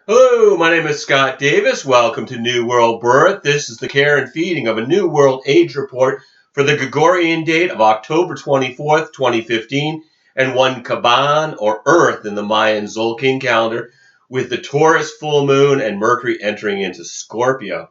Hello, my name is Scott Davis. Welcome to New World Birth. This is the care and feeding of a New World Age report for the Gregorian date of October 24th, 2015, and one Caban or Earth in the Mayan Zolkin calendar, with the Taurus full moon and Mercury entering into Scorpio.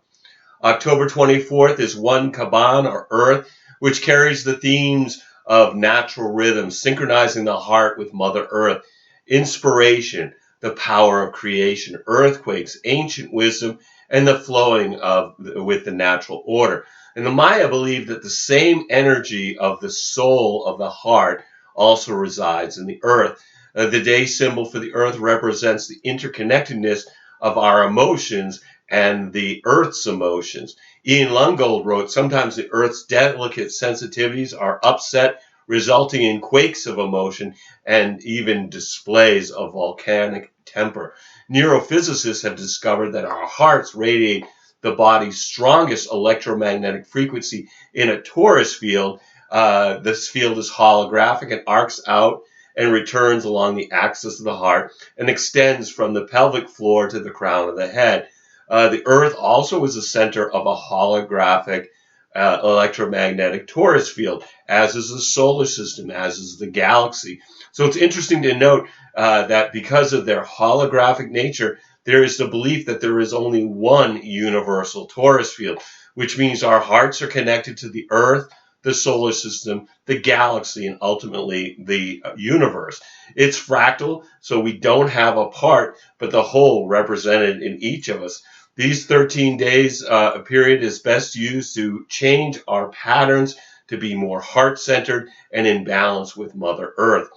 October 24th is one Caban or Earth, which carries the themes of natural rhythms, synchronizing the heart with Mother Earth, inspiration, the power of creation, earthquakes, ancient wisdom, and the flowing with the natural order. And the Maya believe that the same energy of the soul of the heart also resides in the earth. The day symbol for the earth represents the interconnectedness of our emotions and the earth's emotions. Ian Lungold wrote, sometimes the earth's delicate sensitivities are upset, resulting in quakes of emotion and even displays of volcanic temper. Neurophysicists have discovered that our hearts radiate the body's strongest electromagnetic frequency in a torus field. This field is holographic and arcs out and returns along the axis of the heart and extends from the pelvic floor to the crown of the head. The Earth also is the center of a holographic electromagnetic torus field, as is the solar system, as is the galaxy. So it's interesting to note that because of their holographic nature, there is the belief that there is only one universal torus field, which means our hearts are connected to the Earth, the solar system, the galaxy, and ultimately the universe. It's fractal, so we don't have a part, but the whole represented in each of us. These 13 days period is best used to change our patterns to be more heart-centered and in balance with Mother Earth.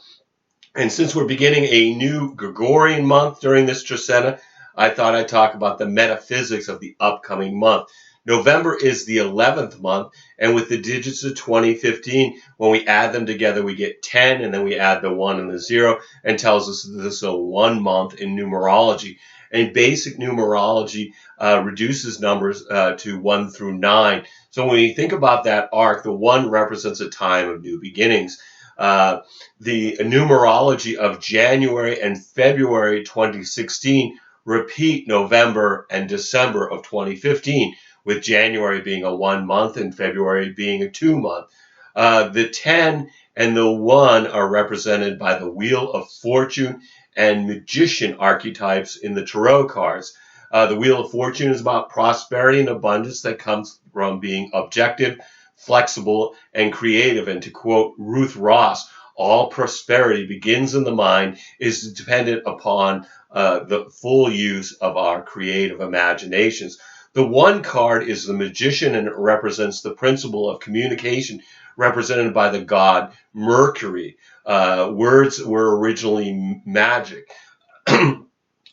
And since we're beginning a new Gregorian month during this Trecena, I thought I'd talk about the metaphysics of the upcoming month. November is the 11th month, and with the digits of 2015, when we add them together, we get 10, and then we add the 1 and the 0, and tells us that this is a 1 month in numerology. And basic numerology reduces numbers to 1 through 9. So when you think about that arc, the 1 represents a time of new beginnings. The numerology of January and February 2016 repeat November and December of 2015, with January being a 1 month and February being a 2 month. The 10 and the 1 are represented by the Wheel of Fortune and Magician archetypes in the Tarot cards. The Wheel of Fortune is about prosperity and abundance that comes from being objective, flexible, and creative. And to quote Ruth Ross, all prosperity begins in the mind, is dependent upon the full use of our creative imaginations. The 1 card is the Magician, and it represents the principle of communication, represented by the god Mercury. Words were originally magic.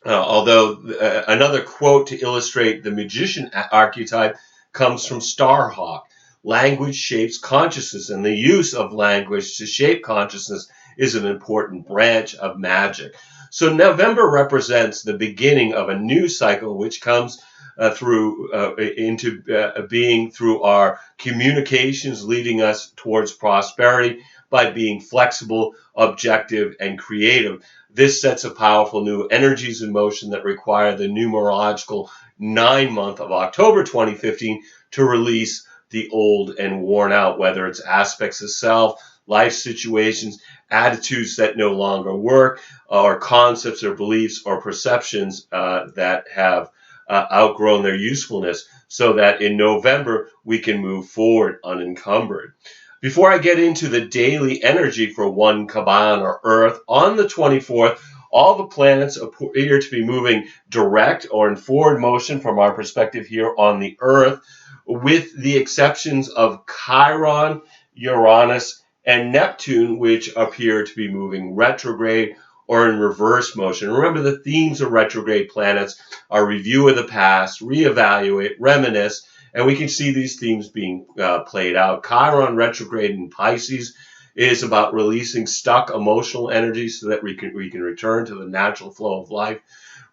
Although another quote to illustrate the Magician archetype comes from Starhawk. Language shapes consciousness, and the use of language to shape consciousness is an important branch of magic. So November represents the beginning of a new cycle, which comes into being through our communications, leading us towards prosperity by being flexible, objective, and creative. This sets a powerful new energies in motion that require the numerological 9 month of October 2015 to release the old and worn out, whether it's aspects of self, life situations, attitudes that no longer work, or concepts or beliefs or perceptions that have outgrown their usefulness, so that in November we can move forward unencumbered. Before I get into the daily energy for one Caban or Earth, on the 24th, all the planets appear to be moving direct or in forward motion from our perspective here on the Earth, with the exceptions of Chiron, Uranus, and Neptune, which appear to be moving retrograde or in reverse motion. Remember, the themes of retrograde planets are review of the past, reevaluate, reminisce, and we can see these themes being played out. Chiron retrograde in Pisces is about releasing stuck emotional energy so that we can return to the natural flow of life.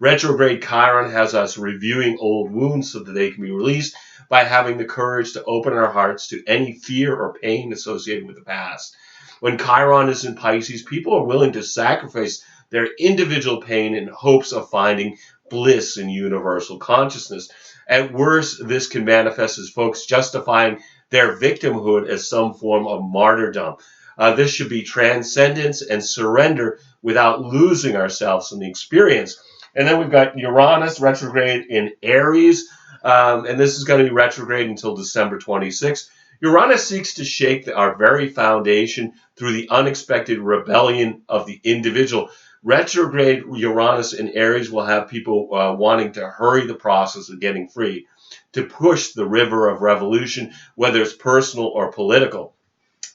Retrograde Chiron has us reviewing old wounds so that they can be released by having the courage to open our hearts to any fear or pain associated with the past. When Chiron is in Pisces, people are willing to sacrifice their individual pain in hopes of finding bliss and universal consciousness. At worst, this can manifest as folks justifying their victimhood as some form of martyrdom. This should be transcendence and surrender without losing ourselves in the experience. And then we've got Uranus retrograde in Aries, and this is going to be retrograde until December 26th. Uranus seeks to shake our very foundation through the unexpected rebellion of the individual. Retrograde Uranus in Aries will have people wanting to hurry the process of getting free, to push the river of revolution, whether it's personal or political.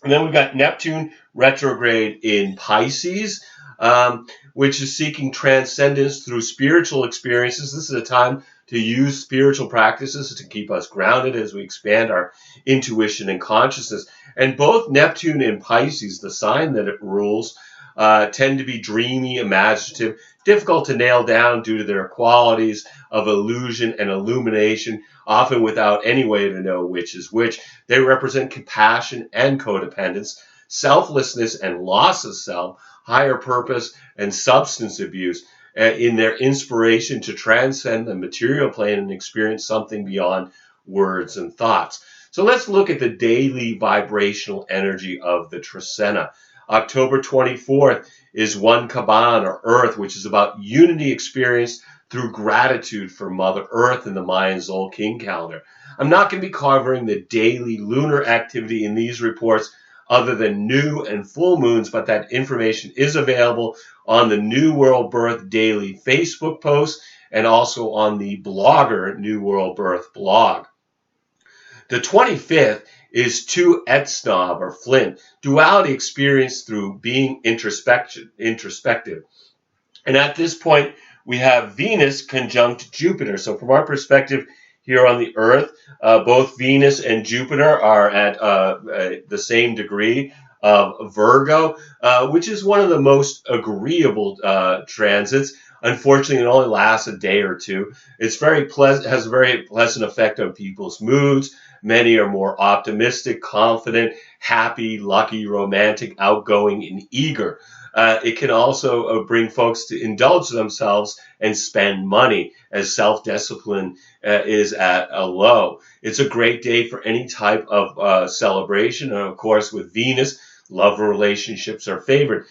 And then we've got Neptune retrograde in Pisces, which is seeking transcendence through spiritual experiences. This is a time to use spiritual practices to keep us grounded as we expand our intuition and consciousness. And both Neptune and Pisces, the sign that it rules, tend to be dreamy, imaginative, difficult to nail down due to their qualities of illusion and illumination, often without any way to know which is which. They represent compassion and codependence, selflessness and loss of self, higher purpose and substance abuse, in their inspiration to transcend the material plane and experience something beyond words and thoughts. So let's look at the daily vibrational energy of the Trecena. October 24th is one Caban, or Earth, which is about unity experienced through gratitude for Mother Earth in the Mayan Zol King calendar. I'm not going to be covering the daily lunar activity in these reports other than new and full moons, but that information is available on the New World Birth Daily Facebook post and also on the blogger New World Birth blog. The 25th is two Etsnob, or Flint, duality experienced through being introspective. And at this point, we have Venus conjunct Jupiter. So from our perspective here on the Earth, both Venus and Jupiter are at the same degree of Virgo, which is one of the most agreeable transits. Unfortunately, it only lasts a day or two. It's very pleasant, has a very pleasant effect on people's moods. Many are more optimistic, confident, happy, lucky, romantic, outgoing, and eager. It can also bring folks to indulge themselves and spend money, as self-discipline is at a low. It's a great day for any type of celebration. And of course, with Venus, love relationships are favored.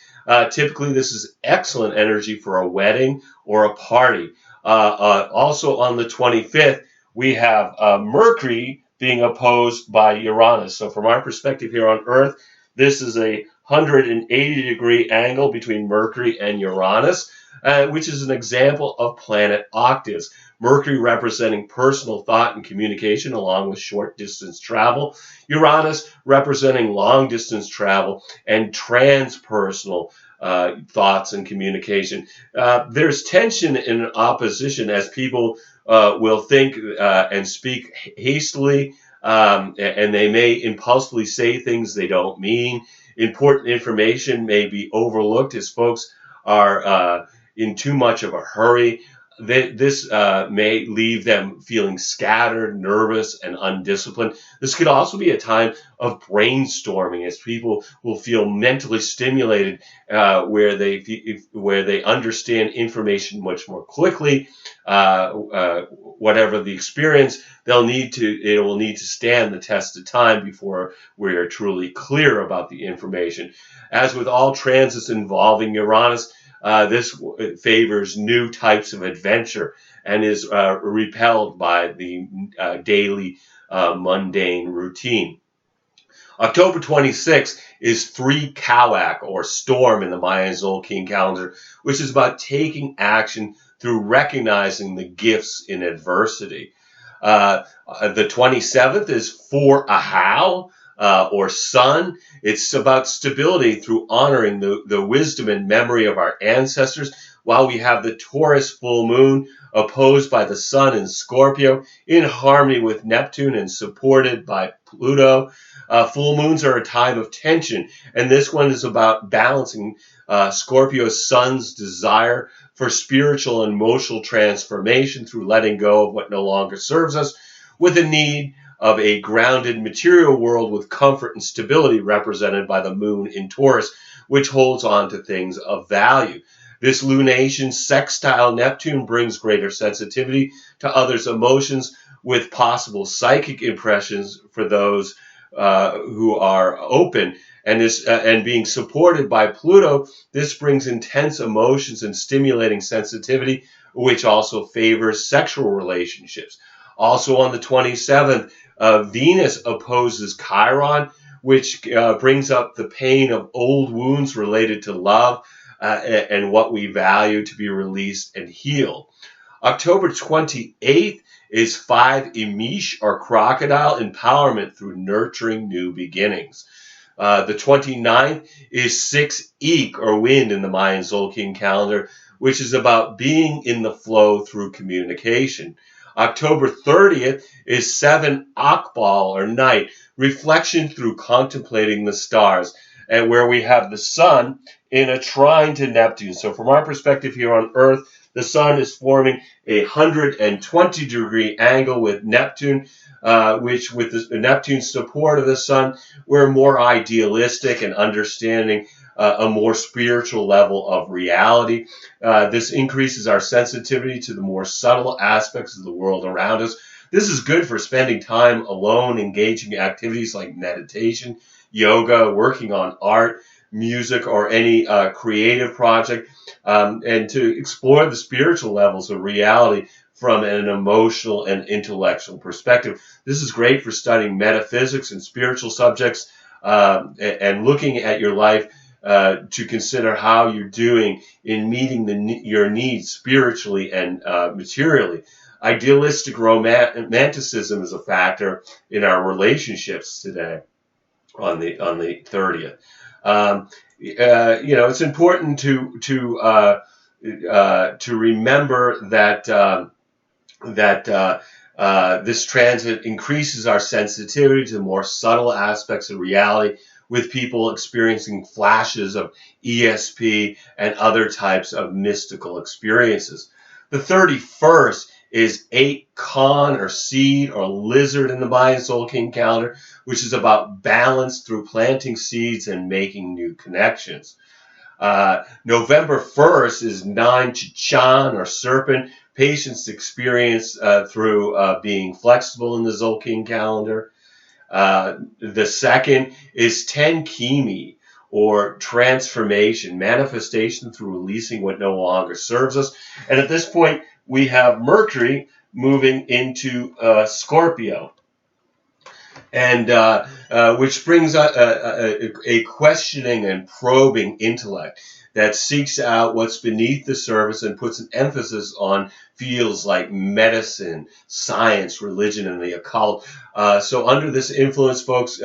Typically, this is excellent energy for a wedding or a party. Also on the 25th, we have Mercury being opposed by Uranus. So from our perspective here on Earth, this is a 180-degree angle between Mercury and Uranus, which is an example of planet octaves. Mercury representing personal thought and communication along with short-distance travel. Uranus representing long-distance travel and transpersonal thoughts and communication. There's tension and opposition as people will think and speak hastily, and they may impulsively say things they don't mean. Important information may be overlooked as folks are in too much of a hurry. This may leave them feeling scattered, nervous, and undisciplined. This could also be a time of brainstorming, as people will feel mentally stimulated, where they understand information much more quickly. Whatever the experience, it will need to stand the test of time before we are truly clear about the information. As with all transits involving Uranus, this favors new types of adventure and is repelled by the daily mundane routine. October 26th is 3 Kawak, or storm in the Mayan Zol King calendar, which is about taking action through recognizing the gifts in adversity. The 27th is 4 Ahau, or sun. It's about stability through honoring the wisdom and memory of our ancestors, while we have the Taurus full moon opposed by the sun in Scorpio, in harmony with Neptune and supported by Pluto. Full moons are a time of tension, and this one is about balancing Scorpio's sun's desire for spiritual and emotional transformation through letting go of what no longer serves us, with the need of a grounded material world with comfort and stability represented by the moon in Taurus, which holds on to things of value. This lunation sextile Neptune brings greater sensitivity to others' emotions with possible psychic impressions for those who are open. And being supported by Pluto, this brings intense emotions and stimulating sensitivity, which also favors sexual relationships. Also on the 27th, Venus opposes Chiron, which brings up the pain of old wounds related to love and what we value to be released and healed. October 28th is 5 Emish, or crocodile, empowerment through nurturing new beginnings. The 29th is 6 Eek, or wind, in the Mayan Zolkin calendar, which is about being in the flow through communication. October 30th is 7 Akbal, or night, reflection through contemplating the stars, and where we have the sun in a trine to Neptune. So from our perspective here on Earth, the sun is forming a 120-degree angle with Neptune, which with the Neptune's support of the sun, we're more idealistic and understanding a more spiritual level of reality. This increases our sensitivity to the more subtle aspects of the world around us. This is good for spending time alone, engaging in activities like meditation, yoga, working on art, music, or any creative project, and to explore the spiritual levels of reality from an emotional and intellectual perspective. This is great for studying metaphysics and spiritual subjects, and looking at your life to consider how you're doing in meeting your needs spiritually and materially. Idealistic romanticism is a factor in our relationships today on the 30th. It's important to remember that this transit increases our sensitivity to the more subtle aspects of reality, with people experiencing flashes of ESP and other types of mystical experiences. The 31st is 8 Khan, or seed, or lizard, in the Mayan Soul King calendar, which is about balance through planting seeds and making new connections. November 1st is 9 Chichan, or serpent, patience experience through being flexible in the Zolkin calendar. The second is 10 Kimi, or transformation, manifestation through releasing what no longer serves us. And at this point, we have Mercury moving into Scorpio, and which brings a questioning and probing intellect that seeks out what's beneath the surface and puts an emphasis on fields like medicine, science, religion, and the occult. So under this influence, folks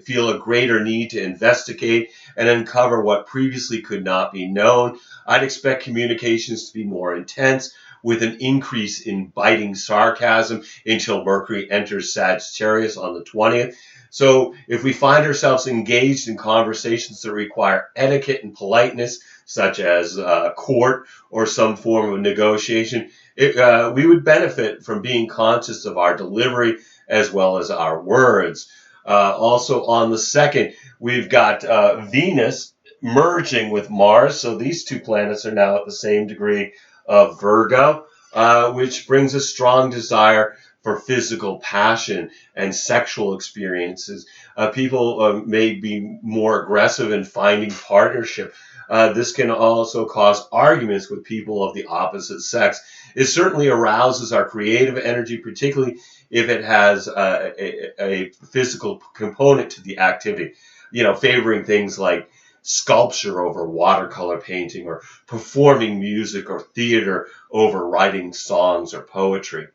feel a greater need to investigate and uncover what previously could not be known. I'd expect communications to be more intense, with an increase in biting sarcasm until Mercury enters Sagittarius on the 20th. So if we find ourselves engaged in conversations that require etiquette and politeness, such as court or some form of negotiation, we would benefit from being conscious of our delivery as well as our words. Also on the 2nd, we've got Venus merging with Mars. So these two planets are now at the same degree of Virgo, which brings a strong desire for physical passion and sexual experiences. People may be more aggressive in finding partnership. This can also cause arguments with people of the opposite sex. It certainly arouses our creative energy, particularly if it has a physical component to the activity, favoring things like sculpture over watercolor painting, or performing music or theater over writing songs or poetry.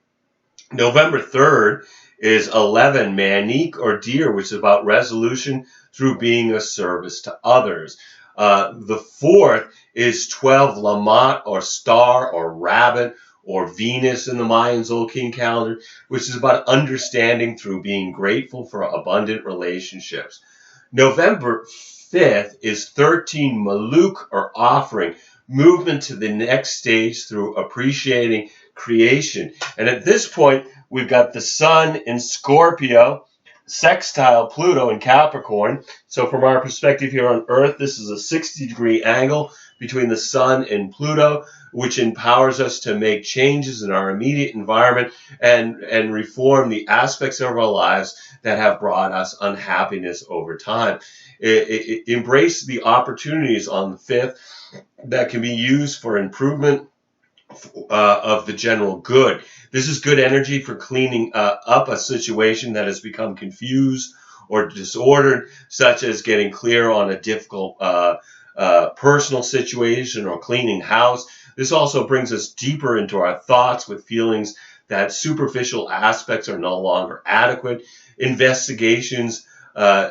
November 3rd is 11 Manik, or deer, which is about resolution through being of service to others. The 4th is 12 Lamat, or star, or rabbit, or Venus in the Mayan Zolkin calendar, which is about understanding through being grateful for abundant relationships. November 5th is 13 Maluk, or offering, movement to the next stage through appreciating creation. And at this point, we've got the sun in Scorpio, sextile Pluto in Capricorn. So from our perspective here on Earth, this is a 60-degree angle between the Sun and Pluto, which empowers us to make changes in our immediate environment and reform the aspects of our lives that have brought us unhappiness over time. Embrace the opportunities on the 5th that can be used for improvement of the general good. This is good energy for cleaning up a situation that has become confused or disordered, such as getting clear on a difficult personal situation or cleaning house. This also brings us deeper into our thoughts with feelings that superficial aspects are no longer adequate. Investigations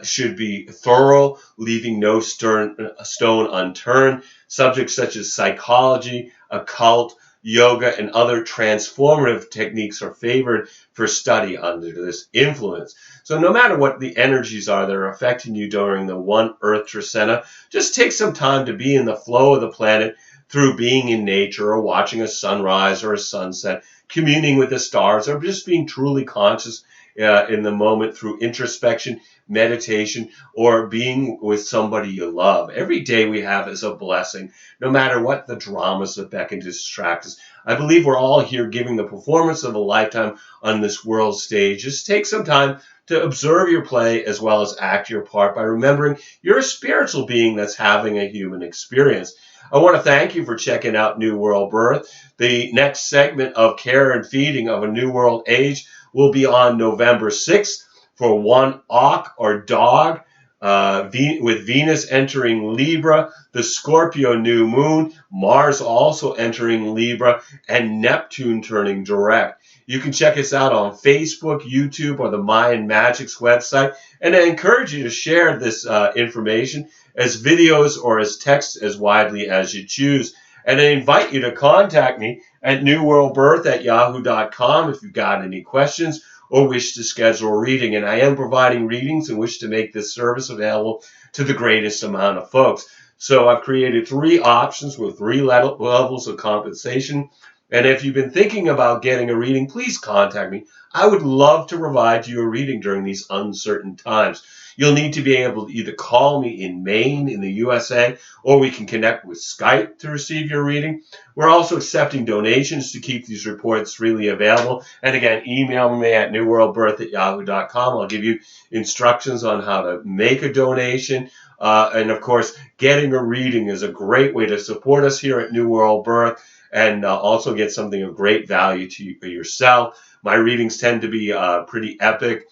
should be thorough, leaving no stone unturned. Subjects such as psychology, occult, yoga, and other transformative techniques are favored for study under this influence. So no matter what the energies are that are affecting you during the 1 Earth Trisena, just take some time to be in the flow of the planet through being in nature or watching a sunrise or a sunset, communing with the stars, or just being truly conscious in the moment through introspection, meditation, or being with somebody you love. Every day we have is a blessing, no matter what the dramas that beckon to distract us. I believe we're all here giving the performance of a lifetime on this world stage. Just take some time to observe your play as well as act your part by remembering you're a spiritual being that's having a human experience. I want to thank you for checking out New World Birth. The next segment of Care and Feeding of a New World Age will be on November 6th for 1 Auk or dog, with Venus entering Libra, the Scorpio new moon, Mars also entering Libra, and Neptune turning direct. You can check us out on Facebook, YouTube, or the Mayan Magics website, and I encourage you to share this information as videos or as text as widely as you choose. And I invite you to contact me at newworldbirth@yahoo.com if you've got any questions or wish to schedule a reading. And I am providing readings and wish to make this service available to the greatest amount of folks. So I've created 3 options with 3 levels of compensation. And if you've been thinking about getting a reading, please contact me. I would love to provide you a reading during these uncertain times. You'll need to be able to either call me in Maine, in the USA, or we can connect with Skype to receive your reading. We're also accepting donations to keep these reports freely available. And again, email me at newworldbirth@yahoo.com. I'll give you instructions on how to make a donation. And of course, getting a reading is a great way to support us here at New World Birth and also get something of great value to yourself. My readings tend to be pretty epic,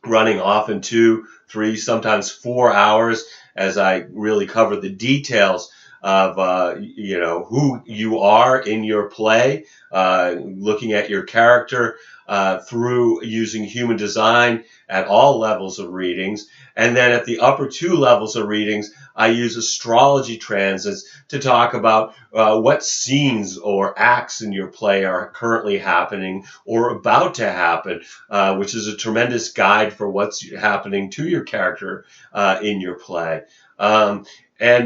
running often 2, 3, sometimes 4 hours as I really cover the details of who you are in your play, looking at your character through using human design at all levels of readings. And then at the upper 2 levels of readings, I use astrology transits to talk about what scenes or acts in your play are currently happening or about to happen, which is a tremendous guide for what's happening to your character in your play. And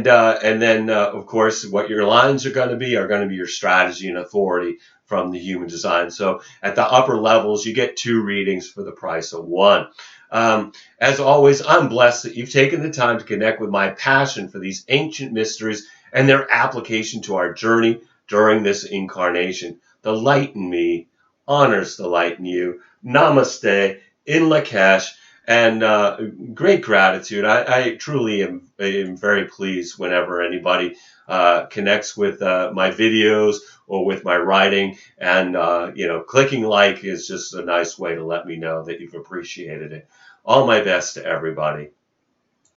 then, of course, what your lines are going to be your strategy and authority from the human design. So at the upper levels, you get 2 readings for the price of 1. As always, I'm blessed that you've taken the time to connect with my passion for these ancient mysteries and their application to our journey during this incarnation. The light in me honors the light in you. Namaste, in Lakesh, and great gratitude. I truly am very pleased whenever anybody connects with my videos or with my writing, and clicking like is just a nice way to let me know that you've appreciated it. All my best to everybody.